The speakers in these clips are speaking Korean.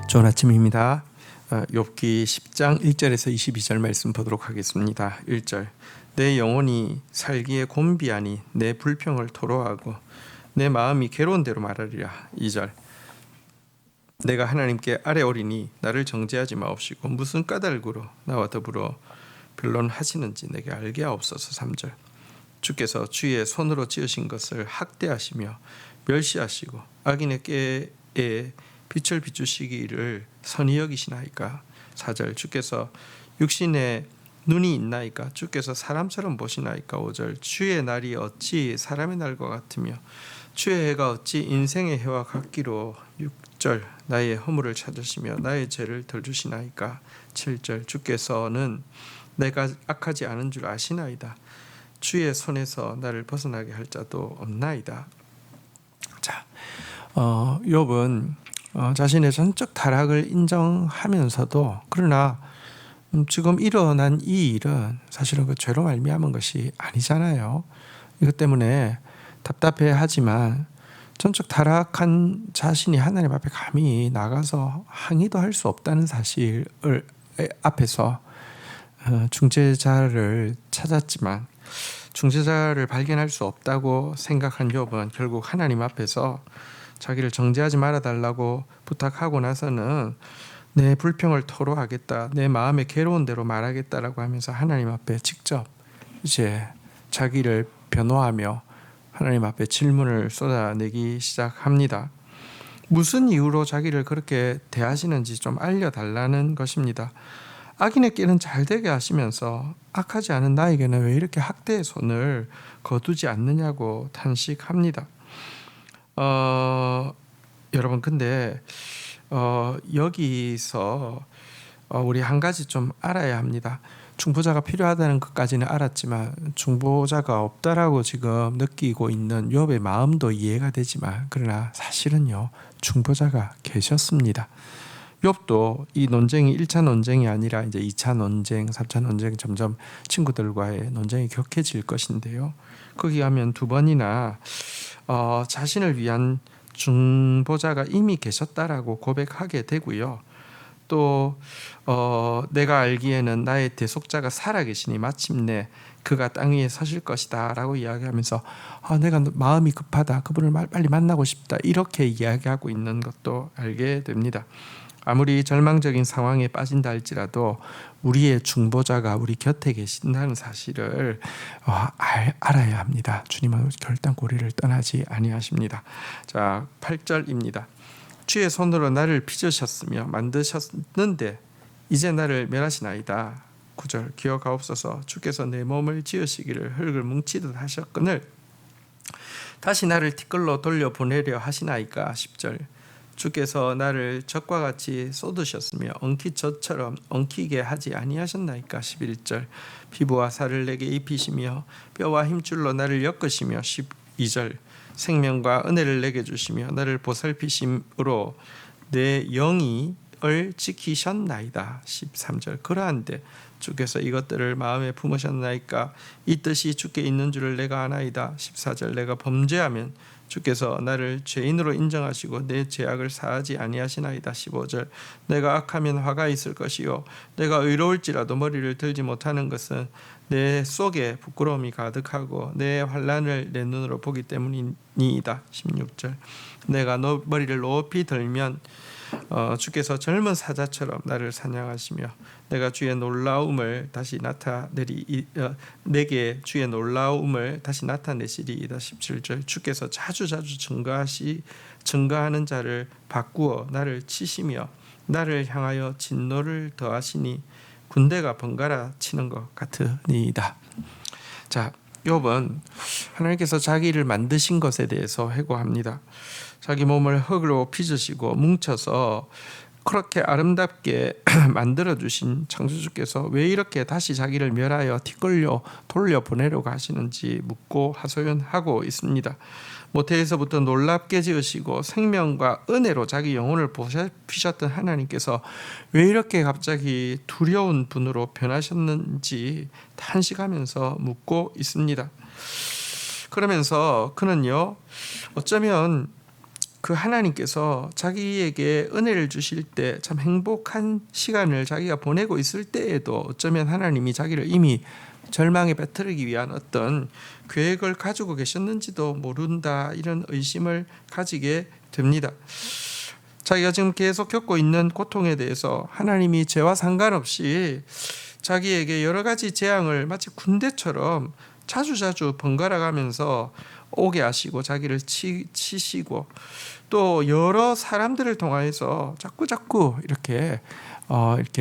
좋은 아침입니다. 욥기 10장 1절에서 22절 말씀 보도록 하겠습니다. 1절 내 영혼이 살기에 곤비하니 내 불평을 토로하고 내 마음이 괴로운 대로 말하리라. 2절 내가 하나님께 아뢰오리니 나를 정죄하지 마옵시고 무슨 까닭으로 나와 더불어 변론하시는지 내게 알게 하옵소서. 3절 주께서 주의 손으로 지으신 것을 학대하시며 멸시하시고 악인의 꾀에 빛을 비추시기를 선히 여기시나이까. 4절 주께서 육신에 눈이 있나이까. 주께서 사람처럼 보시나이까. 5절 주의 날이 어찌 사람의 날과 같으며 주의 해가 어찌 인생의 해와 같기로. 6절 나의 허물을 찾으시며 나의 죄를 덜주시나이까. 7절 주께서는 내가 악하지 않은 줄 아시나이다. 주의 손에서 나를 벗어나게 할 자도 없나이다. 자, 욥은 자신의 전적 타락을 인정하면서도 그러나 지금 일어난 이 일은 사실은 그 죄로 말미암은 것이 아니잖아요. 이것 때문에 답답해하지만 전적 타락한 자신이 하나님 앞에 감히 나가서 항의도 할 수 없다는 사실을 앞에서 중재자를 찾았지만 중재자를 발견할 수 없다고 생각한 욥은 결국 하나님 앞에서 자기를 정죄하지 말아달라고 부탁하고 나서는 내 불평을 토로하겠다, 내 마음의 괴로운 대로 말하겠다라고 하면서 하나님 앞에 직접 이제 자기를 변호하며 하나님 앞에 질문을 쏟아내기 시작합니다. 무슨 이유로 자기를 그렇게 대하시는지 좀 알려달라는 것입니다. 악인의 길은 잘 되게 하시면서 악하지 않은 나에게는 왜 이렇게 학대의 손을 거두지 않느냐고 탄식합니다. 여러분 근데 여기서 우리 한 가지 좀 알아야 합니다. 중보자가 필요하다는 것까지는 알았지만 중보자가 없다라고 지금 느끼고 있는 욥의 마음도 이해가 되지만 그러나 사실은요 중보자가 계셨습니다. 욥도 이 논쟁이 1차 논쟁이 아니라 이제 2차 논쟁, 3차 논쟁 점점 친구들과의 논쟁이 격해질 것인데요. 거기 가면 두 번이나 자신을 위한 중보자가 이미 계셨다라고 고백하게 되고요. 또 내가 알기에는 나의 대속자가 살아계시니 마침내 그가 땅 위에 서실 것이다 라고 이야기하면서 내가 마음이 급하다, 그분을 빨리 만나고 싶다 이렇게 이야기하고 있는 것도 알게 됩니다. 아무리 절망적인 상황에 빠진다 할지라도 우리의 중보자가 우리 곁에 계신다는 사실을 알아야 합니다. 주님은 결단코 우리를 떠나지 아니하십니다. 자, 8절입니다. 주의 손으로 나를 빚으셨으며 만드셨는데 이제 나를 멸하시나이다. 9절 기억하옵소서. 주께서 내 몸을 지으시기를 흙을 뭉치듯 하셨거늘 다시 나를 티끌로 돌려보내려 하시나이까. 10절 주께서 나를 젖과 같이 쏟으셨으며 엉키 젖처럼 엉키게 하지 아니하셨나이까. 11절 피부와 살을 내게 입히시며 뼈와 힘줄로 나를 엮으시며. 12절 생명과 은혜를 내게 주시며 나를 보살피심으로 내 영이을 지키셨나이다. 13절 그러한데 주께서 이것들을 마음에 품으셨나이까. 이 뜻이 주께 있는 줄을 내가 아나이다. 14절 내가 범죄하면 주께서 나를 죄인으로 인정하시고 내 죄악을 사하지 아니하시나이다. 15절 내가 악하면 화가 있을 것이요 내가 의로울지라도 머리를 들지 못하는 것은 내 속에 부끄러움이 가득하고 내 환난을 내 눈으로 보기 때문이니이다. 16절 내가 머리를 높이 들면 주께서 젊은 사자처럼 나를 사냥하시며 내가 주의 놀라움을 다시 내게 주의 놀라움을 다시 나타내시리이다. 17절 주께서 자주 증거하는 자를 바꾸어 나를 치시며 나를 향하여 진노를 더하시니 군대가 번갈아 치는 것 같으니이다. 자, 욥은 하나님께서 자기를 만드신 것에 대해서 회고합니다. 자기 몸을 흙으로 빚으시고 뭉쳐서 그렇게 아름답게 만들어주신 창조주께서 왜 이렇게 다시 자기를 멸하여 티끌로 돌려보내려고 하시는지 묻고 하소연하고 있습니다. 모태에서부터 놀랍게 지으시고 생명과 은혜로 자기 영혼을 보살피셨던 하나님께서 왜 이렇게 갑자기 두려운 분으로 변하셨는지 탄식하면서 묻고 있습니다. 그러면서 그는요 어쩌면 그 하나님께서 자기에게 은혜를 주실 때 참 행복한 시간을 자기가 보내고 있을 때에도 어쩌면 하나님이 자기를 이미 절망에 빠뜨리기 위한 어떤 계획을 가지고 계셨는지도 모른다, 이런 의심을 가지게 됩니다. 자기가 지금 계속 겪고 있는 고통에 대해서 하나님이 죄와 상관없이 자기에게 여러 가지 재앙을 마치 군대처럼 자주자주 번갈아 가면서 오게 하시고 자기를 치시고 또 여러 사람들을 통하여서 자꾸 이렇게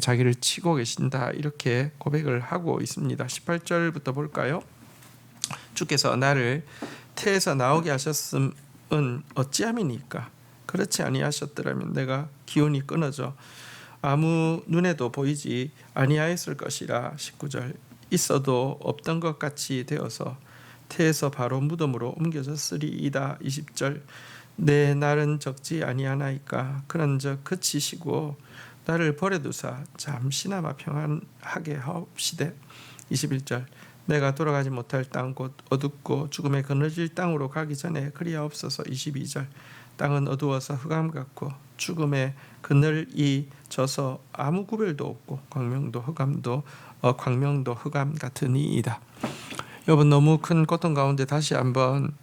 자기를 치고 계신다, 이렇게 고백을 하고 있습니다. 18절부터 볼까요? 주께서 나를 태에서 나오게 하셨음은 어찌함이니까? 그렇지 아니하셨더라면 내가 기운이 끊어져 아무 눈에도 보이지 아니하였을 것이라. 19절 있어도 없던 것 같이 되어서 태에서 바로 무덤으로 옮겨졌으리이다. 20절 내 날은 적지 아니하나이까? 그런즉 그치시고 나를 버려두사 잠시나마 평안하게 하옵시되. 21절 내가 돌아가지 못할 땅 곧 어둡고 죽음에 그늘질 땅으로 가기 전에 그리하옵소서. 22절 땅은 어두워서 흑암 같고 죽음의 그늘이 져서 아무 구별도 없고 광명도 흑암 같으니이다. 여러분, 너무 큰 고통 가운데 다시 한번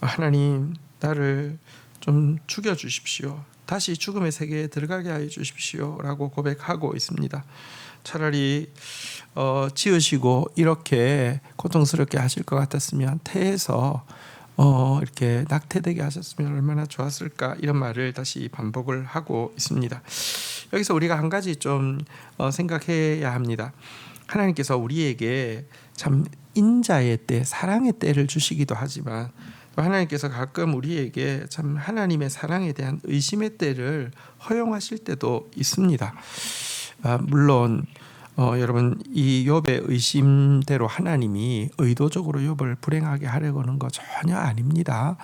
하나님 나를 좀 죽여주십시오, 다시 죽음의 세계에 들어가게 하여 주십시오 라고 고백하고 있습니다. 차라리 지으시고 이렇게 고통스럽게 하실 것 같았으면 태에서 이렇게 낙태되게 하셨으면 얼마나 좋았을까, 이런 말을 다시 반복을 하고 있습니다. 여기서 우리가 한 가지 좀 생각해야 합니다. 하나님께서 우리에게 참 인자의 때, 사랑의 때를 주시기도 하지만 또 하나님께서 가끔 우리에게 참 하나님의 사랑에 대한 의심의 때를 허용하실 때도 있습니다. 물론 여러분, 이 욥의 의심대로 하나님이 의도적으로 욥을 불행하게 하려고 하는 거 전혀 아닙니다.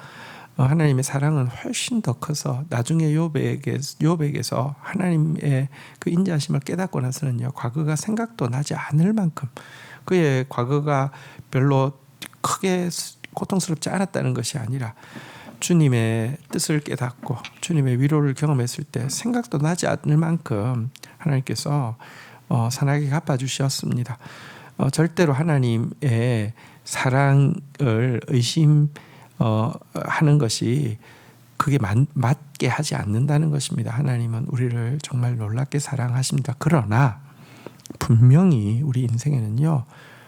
하나님의 사랑은 훨씬 더 커서 나중에 욥에게서 하나님의 그 인자하심을 깨닫고 나서는요, 과거가 생각도 나지 않을 만큼 그의 과거가 별로 크게 고통스럽지 않았다는 것이 아니라 주님의 뜻을 깨닫고 주님의 위로를 경험했을 때 생각도 나지 않을 만큼 하나님께서 선하게 갚아주셨습니다. 절대로 하나님의 사랑을 의심하는 것이 그게 맞게 하지 않는다는 것입니다. 하나님은 우리를 정말 놀랍게 사랑하십니다. 그러나 분명히 우리 인생에는요,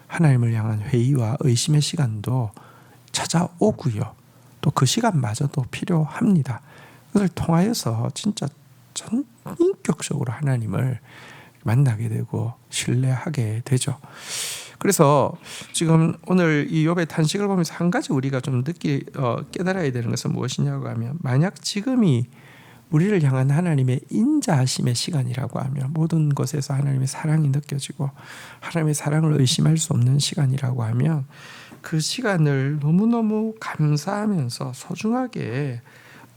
하나님을 향한 회의와 의심의 시간도 찾아오고요, 또 그 시간마저도 필요합니다. 그걸 통하여서 진짜 전인격적으로 하나님을 만나게 되고 신뢰하게 되죠. 그래서 지금 오늘 이 욥의 탄식을 보면서 한 가지 우리가 좀 깨달아야 되는 것은 무엇이냐고 하면, 만약 지금이 우리를 향한 하나님의 인자하심의 시간이라고 하면, 모든 것에서 하나님의 사랑이 느껴지고 하나님의 사랑을 의심할 수 없는 시간이라고 하면, 그 시간을 너무너무 감사하면서 소중하게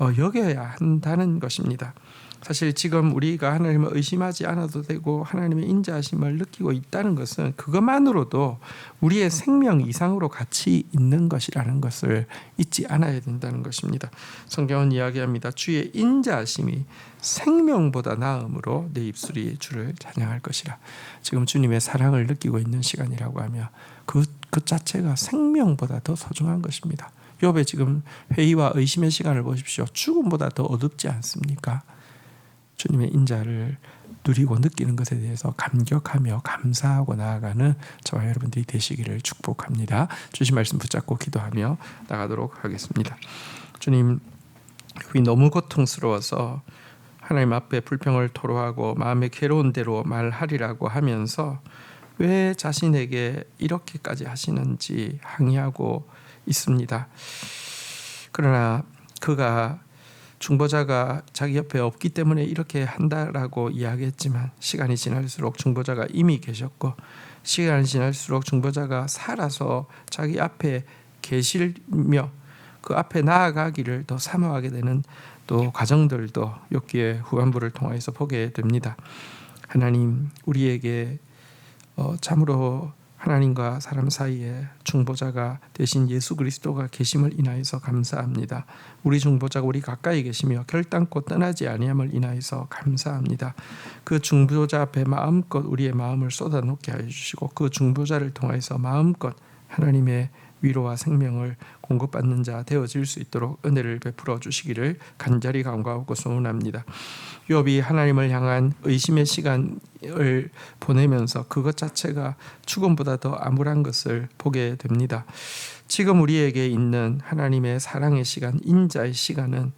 여겨야 한다는 것입니다. 사실 지금 우리가 하나님을 의심하지 않아도 되고 하나님의 인자하심을 느끼고 있다는 것은 그것만으로도 우리의 생명 이상으로 가치 있는 것이라는 것을 잊지 않아야 된다는 것입니다. 성경은 이야기합니다. 주의 인자하심이 생명보다 나음으로 내 입술이 주를 찬양할 것이라. 지금 주님의 사랑을 느끼고 있는 시간이라고 하면 그 자체가 생명보다 더 소중한 것입니다. 욥의 지금 회의와 의심의 시간을 보십시오. 죽음보다 더 어둡지 않습니까? 주님의 인자를 누리고 느끼는 것에 대해서 감격하며 감사하고 나아가는 저와 여러분들이 되시기를 축복합니다. 주신 말씀 붙잡고 기도하며 나가도록 하겠습니다. 주님, 너무 고통스러워서 하나님 앞에 불평을 토로하고 마음의 괴로운 대로 말하리라고 하면서 왜 자신에게 이렇게까지 하시는지 항의하고 있습니다. 그러나 그가 중보자가 자기 옆에 없기 때문에 이렇게 한다라고 이야기했지만, 시간이 지날수록 중보자가 이미 계셨고 시간이 지날수록 중보자가 살아서 자기 앞에 계시며 그 앞에 나아가기를 더 사모하게 되는 또 과정들도 욥기의 후반부를 통해서 보게 됩니다. 하나님, 우리에게 참으로 하나님과 사람 사이에 중보자가 대신 예수 그리스도가 계심을 인하여서 감사합니다. 우리 중보자가 우리 가까이 계시며 결단코 떠나지 아니함을 인하여서 감사합니다. 그 중보자 앞에 마음껏 우리의 마음을 쏟아놓게 하여 주시고 그 중보자를 통하여서 마음껏 하나님의 위로와 생명을 공급받는 자 되어질 수 있도록 은혜를 베풀어 주시기를 간절히 간구하고 소원합니다. 욥이 하나님을 향한 의심의 시간을 보내면서 그것 자체가 죽음보다 더 암울한 것을 보게 됩니다. 지금 우리에게 있는 하나님의 사랑의 시간, 인자의 시간은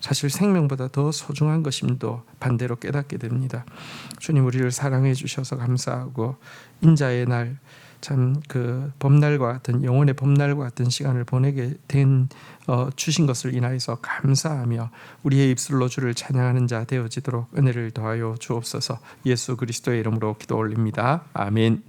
사실 생명보다 더 소중한 것임도 반대로 깨닫게 됩니다. 주님 우리를 사랑해 주셔서 감사하고 인자의 날 참 그 범날과 같은 영혼의 범날과 같은 시간을 보내게 된 주신 것을 인하여서 감사하며 우리의 입술로 주를 찬양하는 자 되어지도록 은혜를 더하여 주옵소서. 예수 그리스도의 이름으로 기도 올립니다. 아멘.